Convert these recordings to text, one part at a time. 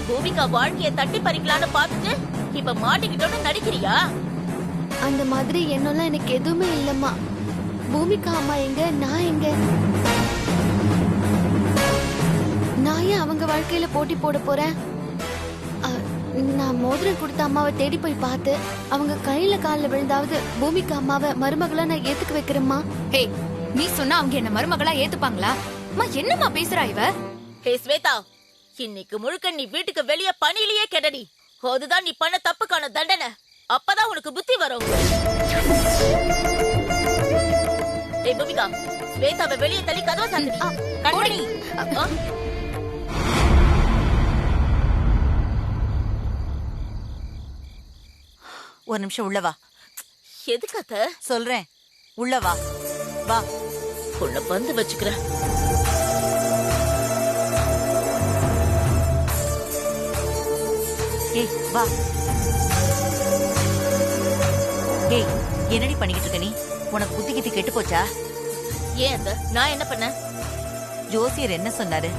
பூமிகா வாழ்க்கைய தட்டி பறிக்கலான்னு பார்த்துட்டு இப்ப மாட்டிக்கிட்டோன்னு நடிக்கிறியா? அந்த மாதிரி என்னெல்லாம் எனக்கு எதுவுமே இல்லம்மா. பூமிகா அம்மா எங்க, நான் எங்க? நான் ஏன் அவங்க வாழ்க்கையில போட்டி போட போறேன்? நான் மோதிரம் கொடுத்த அம்மாவை தேடி போய் பார்த்து அவங்க கையில காலில் விழுந்தாவது பூமிகா அம்மாவை மருமகளா நான் ஏத்துக்க வைக்கிறேம்மா. ஹே, நீ சொன்னா அவங்க என்ன மருமகளா ஏத்துப்பாங்களா? அம்மா என்னம்மா பேசுறா இவ? ஹே ஸ்வேதா, இன்னைக்கு முழுக்க நீ வீட்டுக்கு வெளியே பணியிலேயே கெடடி. அதுதான் நீ பண்ண தப்புக்கான தண்டனை. அப்பதான் உனக்கு புத்தி வரும். ஏய் பூமிகா, ஸ்வேதாவை வெளியே தள்ளி கதவை சாத்துடி. கண்மணி, ஒரு நிமிஷம் உள்ள வா. எதுக்கு அத்த? சொல்றேன், உள்ள வா. வா, உள்ள வந்து வச்சுக்கிறேன். ஏய் வா. ஏய், என்னடி பண்ணிக்கிட்டு இருக்க நீ? உனக்கு புத்தி கித்தி கெட்டு போச்சா? ஏன் அத்த, நான் என்ன பண்ண? ஜோசியர் என்ன சொன்னாரு?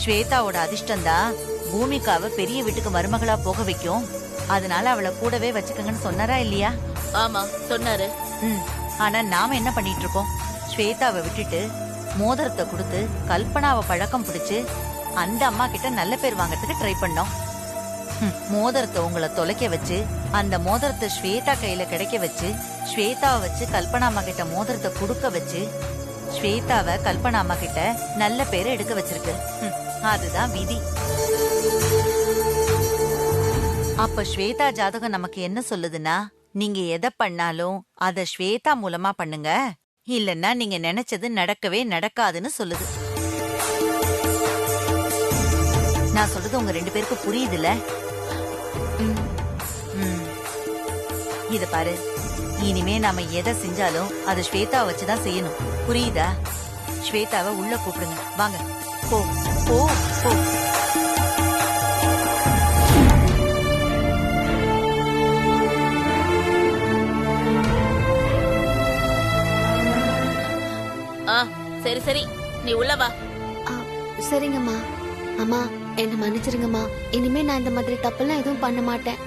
ஸ்வேதாவோட அதிர்ஷ்டம் தான் பூமிகாவை பெரிய வீட்டுக்கு மருமகளா போக வைக்கும், அதனால அவளை கூடவே வச்சுக்கங்கன்னு சொன்னாரா இல்லையா? ஆமா சொன்னாரு. ஆனா நாம என்ன பண்ணிட்டு இருக்கோம்? ஸ்வேதாவை விட்டுட்டு மோதிரத்தை கொடுத்து கல்பனாவை பழக்கம் பிடிச்சு அந்த அம்மா கிட்ட நல்ல பேர் வாங்கறதுக்கு ட்ரை பண்ணோம். மோதிரத்தை உங்களை தொலைக்க வச்சு அந்த மோதிரத்தை ஸ்வேதா கையில கிடைக்க வச்சு ஸ்வேதாவை வச்சு கல்பனா அம்மா கிட்ட மோதிரத்தை கொடுக்க வச்சு ஸ்வேதாவை கல்பனா அம்மா கிட்ட நல்ல பேரை எடுக்க வச்சிருக்கு. அதுதான் விதி. அப்ப ஸ்வேதா ஜாதகம் நமக்கு என்ன சொல்லுதுன்னா, நீங்க எதை பண்ணாலும் அத ஸ்வேதா மூலமா பண்ணுங்க, இல்லன்னா நீங்க நினைச்சது நடக்கவே நடக்காதுன்னு சொல்லுது. நான் சொல்றது உங்க 2 பேருக்கு புரியுதுல? இத பாரு, இனிமே நாம எதை செஞ்சாலும் அது ஸ்வேதாவை வச்சுதான் செய்யணும், புரியுதா? ஸ்வேதாவை உள்ள கூப்பிடுங்க. வாங்க, போ போ போ. சரி சரி, நீ உள்ள வா. சரிங்கம்மா. அம்மா என்ன மன்னிச்சிருங்கம்மா. இனிமே நான் இந்த மாதிரி தப்பெல்லாம் எதுவும் பண்ண மாட்டேன்.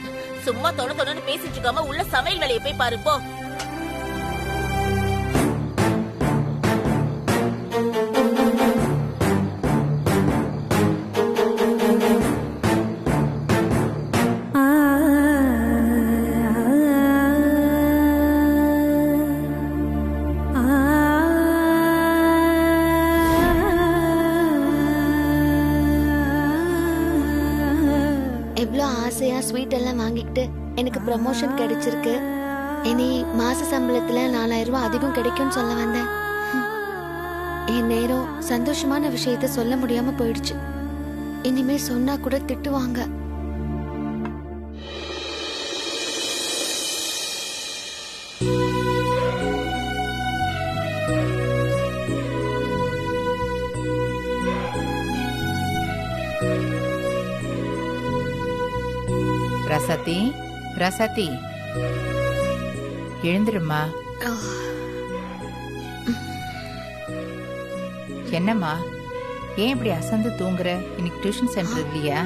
சும்மா தொணன்னு பேசிட்டு இருக்காம உள்ள சமையல் வேலையை போய் பாரு போ. எவ்வளோ ஆசையா ஸ்வீட் எல்லாம் வாங்கிக்கிட்டு எனக்கு ப்ரமோஷன் கிடைச்சிருக்கு. இனி மாச சம்பளத்துல 4000 ரூபாய் அதிகம் கிடைக்கும்னு சொல்ல வந்தேன். என் நேரம் சந்தோஷமான விஷயத்த சொல்ல முடியாம போயிடுச்சு. இனிமே சொன்னா கூட திட்டுவாங்க. ரசதி, ரசதி, எழுந்துருமா. என்னம்மா, ஏன் இப்படி அசந்து தூங்குற? இன்னைக்கு டியூஷன் சென்டர் இல்லையா?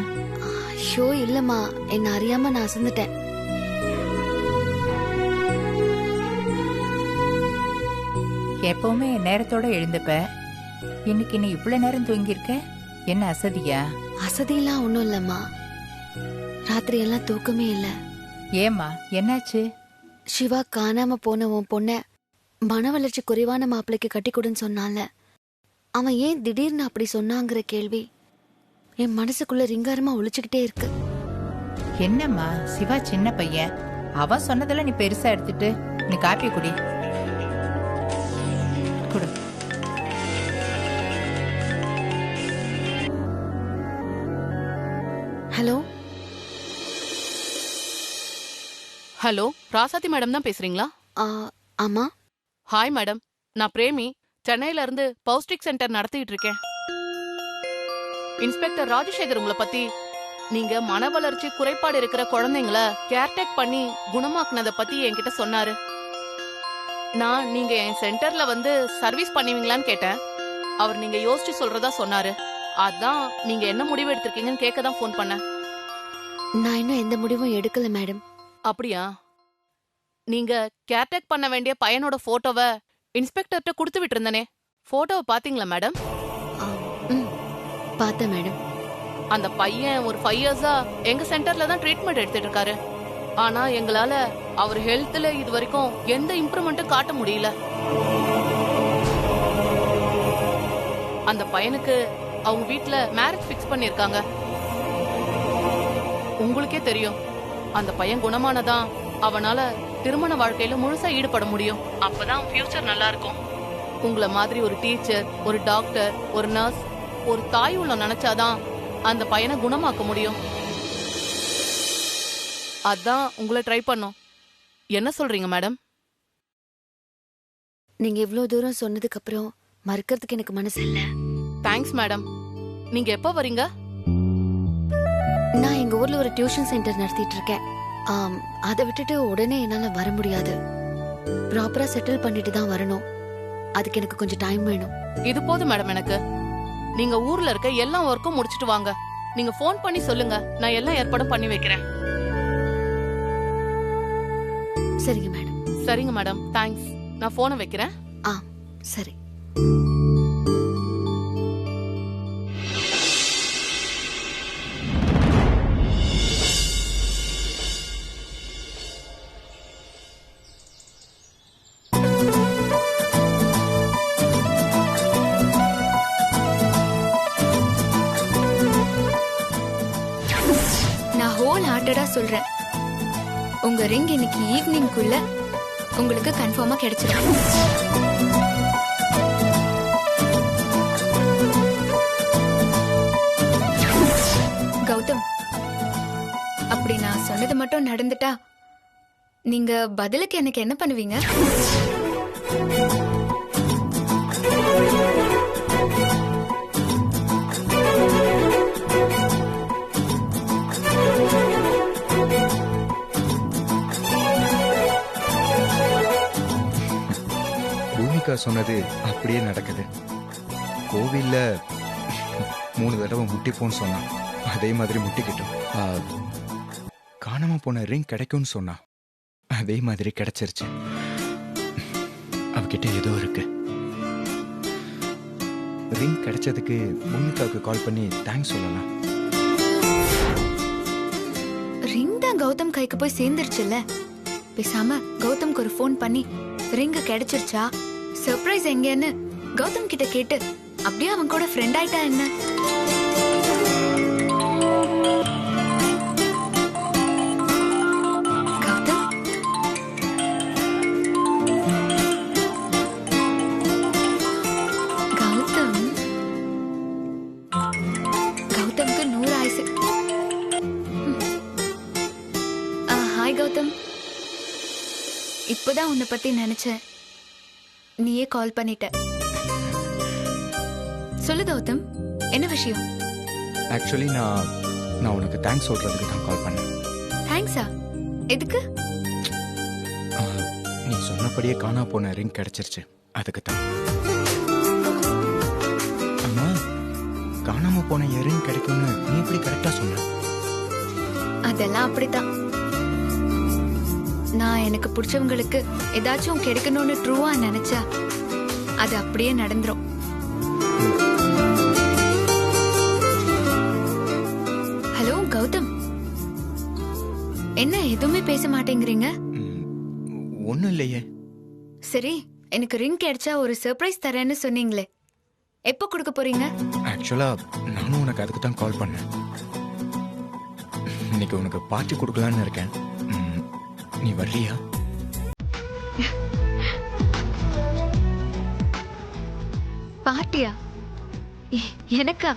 ஷோ இல்லம்மா, என்ன அறியாம நான் அசந்துட்டேன். எப்பவுமே நேரத்தோட எழுந்துப்ப, இன்னைக்கு நீ இவ்வளவு நேரம் தூங்கியிருக்க. என்ன அசதியா? அசதியெல்லாம் ஒண்ணும் இல்லம்மா, ராத்திரி எல்லாம் தூக்கமே இல்ல. ஏம்மா, என்னாச்சு? சிவா காணாம போன உன் பொண்ண மன வளர்ச்சி குறைவான மாப்பிள்ளைக்கு கட்டி கொடுன்னு சொன்னால, அவன் ஏன் திடீர்னு அப்படி சொன்னாங்கிற கேள்வி என் மனசுக்குள்ள ரிங்காரமா ஒழிச்சுக்கிட்டே இருக்கு. என்னம்மா, சிவா சின்ன பையன், அவன் சொன்னதெல்லாம் நீ பெருசா எடுத்துட்டு நீ காப்பி குடி. குடு. ஹலோ ஹலோ, ராசாத்தி மேடம் தான் பேசுறீங்களா? ஆமா. ஹாய் மேடம், நான் பிரேமி, சென்னையில இருந்து பௌஸ்டிக் சென்டர் நடத்திட்டு இருக்கேன். இன்ஸ்பெக்டர் ராஜசேகர் உங்களை பத்தி, நீங்க மன வளர்ச்சி குறைபாடு இருக்கிற குழந்தைங்கள கேர்டேக் பண்ணி குணமாக்குனத பத்தி என்கிட்ட சொன்னாரு. நான் நீங்க என் சென்டர்ல வந்து சர்வீஸ் பண்ணுவீங்களான்னு கேட்டேன். அவர் நீங்க யோசிச்சு சொல்றதா சொன்னாரு. அதான் நீங்க என்ன முடிவு எடுத்திருக்கீங்கன்னு கேட்க தான் ஃபோன் பண்ணேன். நான் இன்னும் எந்த முடிவும் எடுக்கல மேடம். அப்படியா? நீங்க கேர்டேக் பண்ண வேண்டிய பையனோட போட்டோவை இன்ஸ்பெக்டர்கிட்ட கொடுத்து விட்டுருந்தனே, போட்டோவை பாத்தீங்களா மேடம்? ம் பார்த்தேன் மேடம். அந்த பையன் ஒரு 5 இயர்ஸா எங்க சென்டர்ல தான் ட்ரீட்மெண்ட் எடுத்துட்டு இருக்காரு. ஆனா எங்களால அவர் ஹெல்த்ல இது வரைக்கும் எந்த இம்ப்ரூவ்மெண்ட்டும் காட்ட முடியல. அந்த பையனுக்கு அவங்க வீட்ல மேரேஜ் ஃபிக்ஸ் பண்ணிருக்காங்க. உங்களுக்கே தெரியும், அந்த பையன் குணமானதான் அவனால திருமண வாழ்க்கையில முழுசா ஈடுபட முடியும். அப்பதான் ஃபியூச்சர் நல்லா இருக்கும். உங்களை மாதிரி ஒரு டீச்சர், ஒரு டாக்டர், ஒரு நர்ஸ், ஒரு தாய் உள்ள நினைச்சாதான் அந்த பையனை குணமாக்க முடியும். அதான் உங்களை ட்ரை பண்ணோம். என்ன சொல்றீங்க மேடம்? நீங்க இவ்ளோ தூரம் சொன்னதுக்கு அப்புறம் மறுக்கிறதுக்கு எனக்கு மனசு இல்ல. Thanks madam. நீங்க எப்ப வரீங்க? நான் எங்க ஊர்ல ஒரு டியூஷன் சென்டர் நடத்திட்டு இருக்கேன். அதை விட்டுட்டு உடனே என்னால வர முடியாது. ப்ராப்பரா செட்டில் பண்ணிட்டு தான் வரணும். அதுக்கு எனக்கு கொஞ்சம் டைம் வேணும். இது போதும் மேடம் எனக்கு. நீங்க ஊர்ல இருக்க எல்லா ஒர்க்கும் முடிச்சிட்டு வாங்க. நீங்க ஃபோன் பண்ணி சொல்லுங்க, நான் எல்லாம் ஏற்பாடும் பண்ணி வைக்கிறேன். சரிங்க மேடம். சரிங்க மேடம், தேங்க்ஸ். நான் போனை வைக்கிறேன். சரி. நான் ஹோல் ஹார்ட்டடா சொல்றேன், உங்க ரிங் இன்னைக்கு ஈவினிங்குள்ள உங்களுக்கு கன்ஃபார்மா கிடைச்சிடும். கௌதம், அப்படி நான் சொன்னது மட்டும் நடந்துட்டா நீங்க பதிலுக்கு எனக்கு என்ன பண்ணுவீங்க? பூமிகா சொன்னது அப்படியே நடக்குது. கோவில்ல 3 தடவை முட்டிப்போன்னு சொன்னான். அதே மாதிரி முட்டிக்கிட்டோம். காணாம போன ரிங் கிடைக்கும்னு சொன்னா. அதே மாதிரி கிடைச்சிருச்சு. அவகிட்ட ஏதோ இருக்கு. ரிங் கிடைச்சதுக்கு பூமிகாவுக்கு கால் பண்ணி தேங்க்ஸ் சொல்லலாம். ரிங் தான் கௌதம் கைக்கு போய் சேர்ந்துருச்சுல்ல. பேசாம கௌதம்க்கு ஒரு ஃபோன் பண்ணி ரிங் கிடைச்சிருச்சா, சர்ப்ரைஸ் எங்கன்னு கௌதம் கிட்ட கேட்டு அப்படியே அவன் கூட ஃப்ரெண்ட் ஆயிட்டா என்ன? கௌதம், கௌதம், கௌதம்க்கு 100 ஆயுசு. ஹாய் கௌதம், இப்பதான் உன்னை பத்தி நினைச்சேன். நீயே கால் பண்ணிட்ட. சொல்லு கௌதம், என்ன விஷயம்? ஆக்சுவலி நான் உனக்கு தேங்க்ஸ் சொல்றதுக்கு தான் கால் பண்ணேன். தேங்க்ஸா? எதுக்கு? நீ சொன்னபடியே காணா போன ரிங் கிடைச்சிருச்சு. அதுக்கு தான். அம்மா, காணாம போன ரிங் கிடைக்கும்னு நீ எப்படி கரெக்டா சொன்ன? அதெல்லாம் அப்படித்தான். நான் எனக்கு பிடிச்சவங்களுக்கு ஏதாச்சும் கிடைக்கணும்னு ட்ரூவா நினைச்சா அது அப்படியே நடந்துரும். ஹலோ கௌதம், என்ன எதுவுமே பேச மாட்டேங்கிறீங்க? ஒண்ணும் இல்லையே. சரி, எனக்கு ரிங் கிடைச்சா ஒரு சர்ப்ரைஸ் தரேன்னு சொன்னீங்களே, எப்போ கொடுக்க போறீங்க? ஆக்சுவலா நானும் உனக்கு அதுக்கு தான் கால் பண்ணேன். இன்னைக்கு உனக்கு பார்ட்டி கொடுக்கலான்னு இருக்கேன். நீ வர்றியா? பார்ட்டியா? எனக்கா?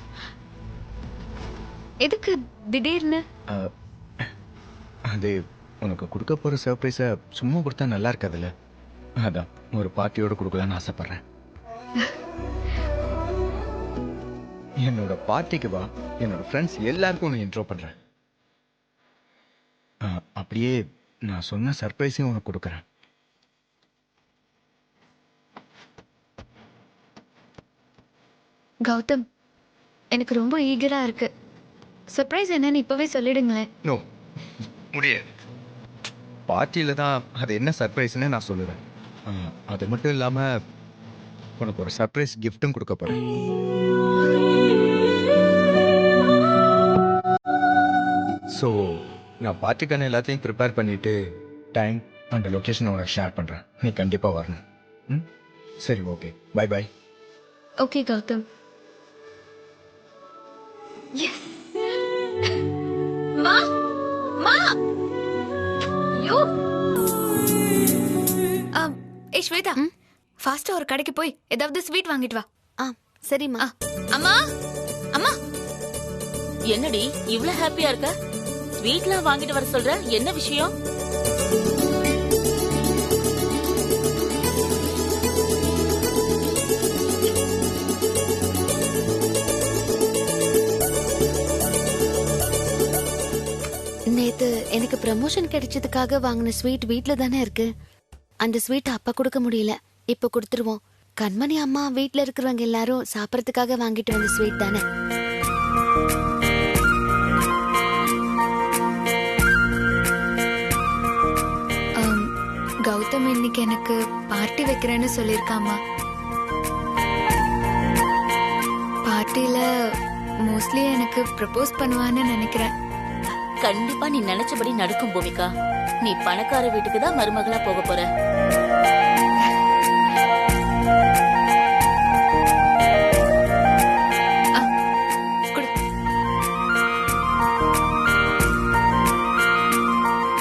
எதுக்கு திடீர்னு? அது உனக்கு கொடுக்க போற சர்ப்ரைஸை சும்மா கொடுத்தா நல்லா இருக்காதுல்ல. அதான் ஒரு பார்ட்டியோட கொடுக்கலான்னு ஆசைப்படுறேன். என்னோட பார்ட்டிக்கு வா. என்னோட ஃப்ரெண்ட்ஸ் எல்லாருக்கும் உன்னை இன்ட்ரோ பண்றேன். அப்படியே நான் சொன்ன சர்ப்ரைஸையும் உனக்கு கொடுக்குறேன். கௌதம், எனக்கு ரொம்ப ஈகரா இருக்கு. சர்ப்ரைஸ் என்னன்னு இப்பவே சொல்லிடுங்களேன். நோ, முடியாது. பார்ட்டியில் தான் அது என்ன சர்ப்ரைஸ்னு நான் சொல்லுவேன். அது மட்டும் இல்லாமல் உனக்கு ஒரு சர்ப்ரைஸ் கிஃப்ட்டும் கொடுக்க போகிறேன். ஸோ நான் பார்ட்டிக்கான எல்லாத்தையும் ப்ரிப்பேர் பண்ணிவிட்டு டைம் அந்த லொக்கேஷனை உனக்கு ஷேர் பண்ணுறேன். நீ கண்டிப்பாக வரணும். ம், சரி, okay, bye bye. Okay Gautam. Yes மா மா யோ ஏய் ஸ்வேதா, ஃபாஸ்டா ஒரு கடைக்கு போய் ஏதாவது ஸ்வீட் வாங்கிட்டு வா. சரிம்மா. அம்மா அம்மா, என்னடி இவ்ளோ ஹாப்பியா இருக்க? ஸ்வீட்லாம் வாங்கிட்டு வர சொல்ற, என்ன விஷயம்? நேத்து எனக்கு ப்ரமோஷன் கிடைச்சதுக்காக வாங்கின ஸ்வீட் வீட்ல தானே இருக்கு. அந்த ஸ்வீட் அப்ப கொடுக்க முடியல, இப்ப கொடுத்துருவோம். கண்மணி அம்மா வீட்ல இருக்கிறவங்க எல்லாரும் சாப்பிடறதுக்காக வாங்கிட்டு வந்த ஸ்வீட் தானே. கௌதம் இன்னைக்கு எனக்கு பார்ட்டி வைக்கிறேன்னு சொல்லியிருக்காமா. பார்ட்டில மோஸ்ட்லி எனக்கு ப்ரப்போஸ் பண்ணுவான்னு நினைக்கிறேன். கண்டிப்பா நீ நினைச்சபடி நடக்கும் பூமிகா. நீ பணக்கார வீட்டுக்கு தான் மருமகளா போக போற.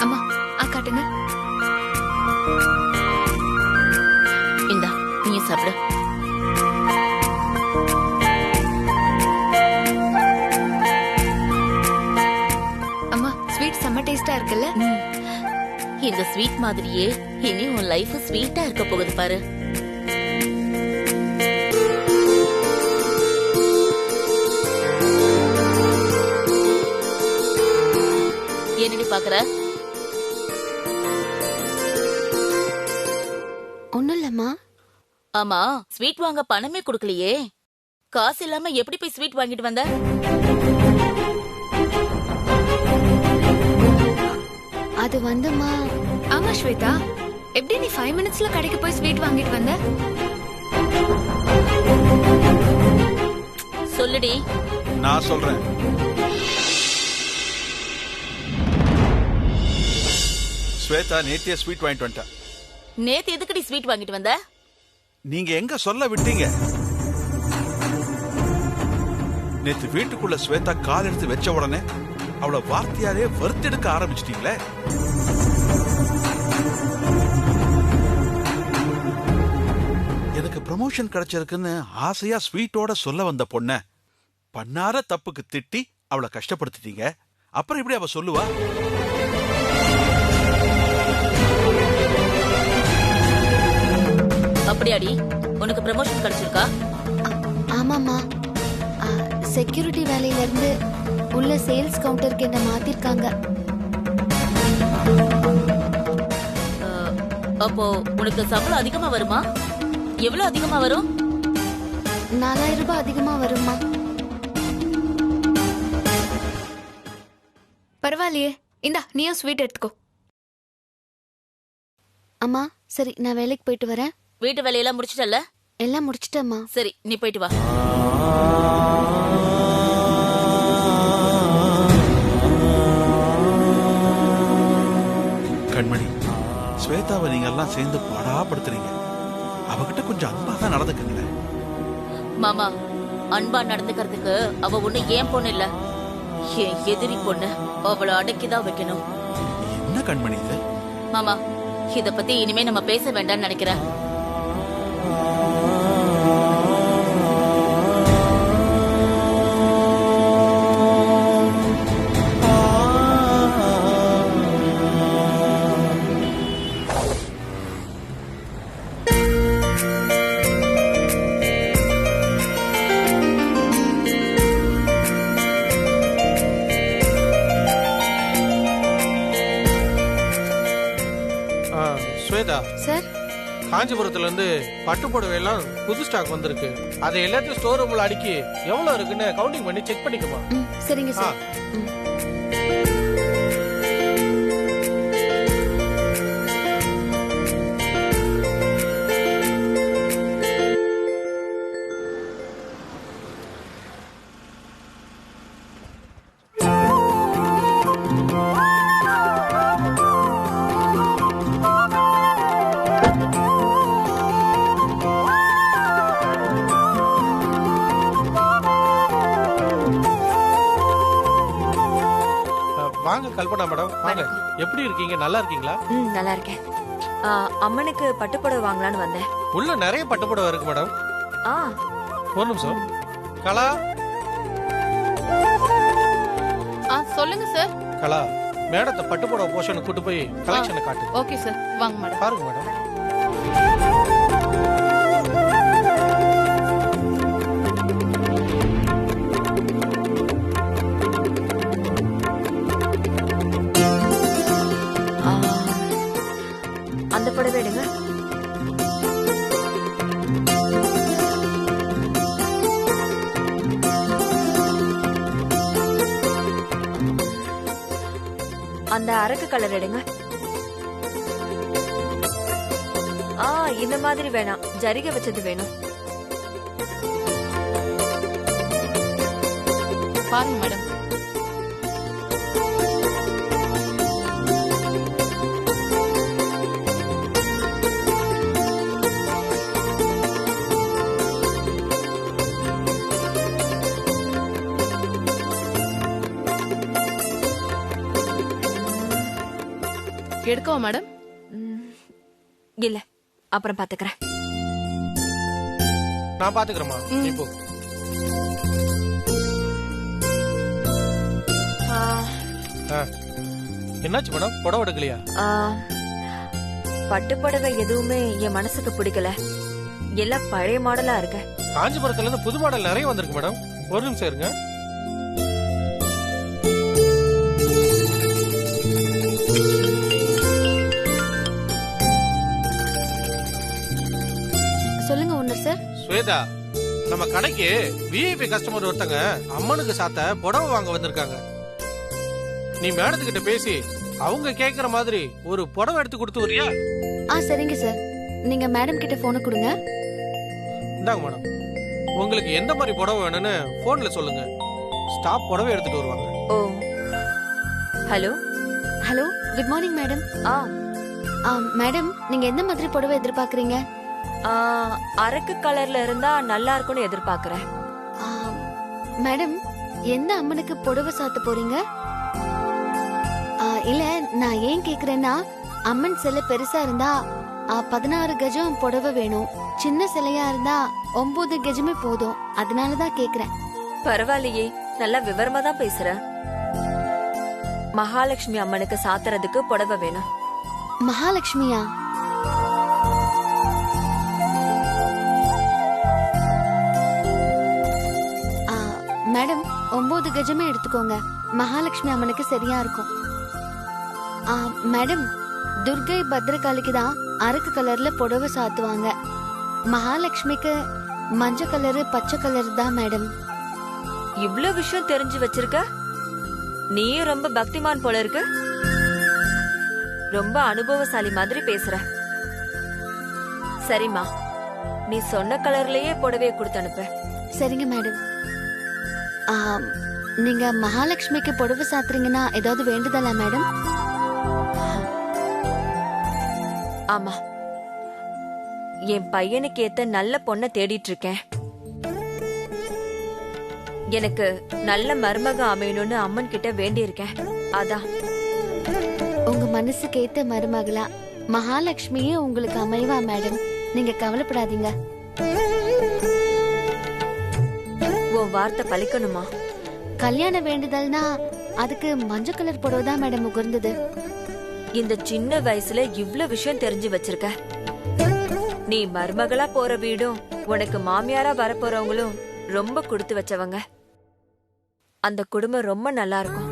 அம்மா காட்டுங்க. இந்தா, நீ சாப்பிடு. அம்மா ஸ்வீட் செம்ம டேஸ்டா இருக்குல்ல? இந்த ஸ்வீட் மாதிரியே இனி உன் லைஃப் ஸ்வீட்டா இருக்க போகுது பாரு. என்னடி பாக்குற? ஒண்ணும் இல்லம்மா. ஆமா, ஸ்வீட் வாங்க பணமே கொடுக்கலையே. காசு இல்லாம எப்படி போய் ஸ்வீட் வாங்கிட்டு வந்த? அது வந்துமா. ஆமா ஸ்வேதா, எப்படி நீ 5 மினிட்ஸ்ல கடைக்கு போய் ஸ்வீட் வாங்கிட்டு வந்த? சொல்லுடி. நான் சொல்றேன். ஸ்வேதா நேத்திய ஸ்வீட் வாங்கிட்டு வந்துட்டா. நேத்து எதுக்குடி ஸ்வீட் வாங்கிட்டு வந்த? நீங்க எங்க சொல்ல விட்டீங்க? நேத்து வீட்டுக்குள்ள ஸ்வேதா கால் எடுத்து வச்ச உடனே அவளை வார்த்தையாலே வறுத்தெடுக்க ஆரம்பிச்சிட்டீங்களே. எனக்கு ப்ரமோஷன் கிடைச்சிருக்குன்னு ஆசையா ஸ்வீட்டோட சொல்ல வந்த பொண்ண பண்ணார தப்புக்கு திட்டி அவளை கஷ்டப்படுத்திட்டீங்க. அப்புறம் எப்படி அவ சொல்லுவா? அப்படியாடி, உனக்கு ப்ரமோஷன் கிடைச்சிருக்கா? ஆமாம்மா, செக்யூரிட்டி வேலையில இருந்து உள்ள சேல்ஸ் கவுண்டருக்கு என்ன மாத்திருக்காங்க. அப்போ உனக்கு சம்பளம் அதிகமா வருமா? எவ்வளவு அதிகமா வரும்? 4000 ரூபாய் அதிகமா வருமா? பரவாயில்லையே, இந்தா நீயும் ஸ்வீட் எடுத்துக்கோ. அம்மா சரி, நான் வேலைக்கு போயிட்டு வரேன். வீட்டு வேலையெல்லாம் முடிச்சிட்டல்ல? எல்லாம் முடிச்சிட்டேம்மா. சரி, நீ போயிட்டு வா. கண்மணி, ஸ்வேதாவை நீங்க எல்லாம் சேர்ந்து பாடாப்படுத்துறீங்க. அவகிட்ட கொஞ்சம் அன்பா தான் நடந்துக்குங்களேன். மாமா, அன்பா நடந்துக்கிறதுக்கு அவ ஒண்ணு ஏன் பொண்ணு இல்ல, என் எதிரி பொண்ணு. அவளை அடக்கிதான் வைக்கணும். என்ன கண்மணி இது? மாமா, இத பத்தி இனிமே நம்ம பேச வேண்டாம்னு நினைக்கிறேன். ஸ்வேதா, சார், காஞ்சிபுரத்துல இருந்து பட்டு புடவை எல்லாம் புது ஸ்டாக் வந்திருக்கு. அதை எல்லாத்தையும் ஸ்டோர் ரூம்ல அடுக்கி எவ்வளவு இருக்குன்னு கவுண்டிங் பண்ணி செக் பண்ணிக்குமா. சரிங்க சார். வாங்க கல்பனா மேடம், வாங்க. எப்படி இருக்கீங்க? நல்லா இருக்கீங்களா? நல்லா இருக்கேன். அம்மனுக்கு பட்டுப்புடவை வாங்கலான்னு வந்தேன். உள்ள நிறைய பட்டுப்புடவை இருக்கு மேடம். ஒரு நிமிஷம். கலா, சொல்லுங்க சார். கலா, மேடத்தை பட்டுப்புடவை போர்ஷன் கூட்டு போய் கலெக்ஷனை காட்டு. ஓகே சார், வாங்க மேடம். பாருங்க மேடம். அந்த புடவை எடுங்க. அந்த அரக்கு கலர் எடுங்க. இந்த மாதிரி வேணாம், ஜரிகை வச்சது வேணும். பாருங்க மேடம். எடுக்கவா மேடம்? இல்ல, அப்புறம் பாத்துக்கிறேன். நான் பாத்துக்கிறேம்மா. இப்போ என்னாச்சு மேடம்? புடவை எடுக்கலையா? பட்டு புடவை எதுவுமே என் மனசுக்கு பிடிக்கல. எல்லாம் பழைய மாடலா இருக்கு. காஞ்சிபுரத்துல இருந்து புது மாடல் நிறைய வந்திருக்கு மேடம். ஒரு நிமிஷம் இருங்க. சொல்லுங்க ஓனர் சார். ஸ்வேதா, நம்ம கடைக்கு விஐபி கஸ்டமர் ஒருத்தங்க அம்மனுக்கு சாத்த புடவை வாங்க வந்திருக்காங்க. நீ மேடத்துக்கிட்ட பேசி அவங்க கேக்குற மாதிரி ஒரு புடவை எடுத்து கொடுத்து வரியா? சரிங்க சார். நீங்க மேடம் கிட்ட போனை கொடுங்க. இந்தாங்க மேடம். உங்களுக்கு எந்த மாதிரி புடவை வேணும்னு போன்ல சொல்லுங்க. ஸ்டாப் புடவை எடுத்துட்டு வருவாங்க. ஓ, hello hello, good morning madam. Madam, நீங்க எந்த மாதிரி புடவை எதிர்பார்க்கறீங்க? அரக்கு கலர்ல இருந்தா நல்லா இருக்கும்னு எதிர்பார்க்கறேன். மேடம், எந்த அம்மனுக்கு புடவை சாத்த போறீங்க? இல்ல, நான் ஏன் கேக்குறேன்னா, அம்மன் சிலை பெருசா இருந்தா 16 கஜம் புடவை வேணும். சின்ன சிலையா இருந்தா 9 கஜமே போதும். அதனாலதான் கேக்குறேன். பரவாயில்லையே, நல்லா விவரமா தான் பேசுற. மகாலட்சுமி அம்மனுக்கு சாத்துறதுக்கு புடவை வேணும். மகாலட்சுமியா? மேடம், 9 கஜமே எடுத்துக்கோங்க. மகாலட்சுமி அம்மனுக்கு சரியா இருக்கும். மேடம், துர்கை பத்ரகாளிக்கு தான் அரக்கு கலர்ல புடவை சாத்துவாங்க. மகாலட்சுமிக்கு மஞ்சள் கலரு பச்சை கலர் தான் மேடம். இவ்ளோ விஷயம் தெரிஞ்சு வச்சிருக்க. நீயும் ரொம்ப பக்திமான் போல இருக்கு. ரொம்ப அனுபவசாலி மாதிரி பேசுற. சரிம்மா, நீ சொன்ன கலர்லயே புடவையை கொடுத்து அனுப்ப. சரிங்க மேடம். நீங்க மகாலட்சுமிக்கு புடவை சாத்துறீங்கன்னா ஏதாவது வேண்டுதலா மேடம்? ஆமா, என் பையனுக்கு ஏத்த நல்ல பொண்ண தேடிட்டு இருக்கேன். எனக்கு நல்ல மருமக அமையணும்னு அம்மன் கிட்ட வேண்டி இருக்கேன். அதான். உங்க மனசுக்கு ஏத்த மருமகளா மகாலட்சுமியே உங்களுக்கு அமைவா மேடம். நீங்க கவலைப்படாதீங்க. உன் வார்த்தை பலிக்கணுமா? கல்யாண வேண்டுதல்னா அதுக்கு மஞ்சள் கலர் புடவை தான் மேடம் உகர்ந்தது. இந்த சின்ன வயசுல இவ்ளோ விஷயம் தெரிஞ்சு வச்சிருக்க. நீ மருமகளா போற வீடும் உனக்கு மாமியாரா வரப்போறவங்களும் ரொம்ப கொடுத்து வச்சவங்க. அந்த குடும்பம் ரொம்ப நல்லா இருக்கும்.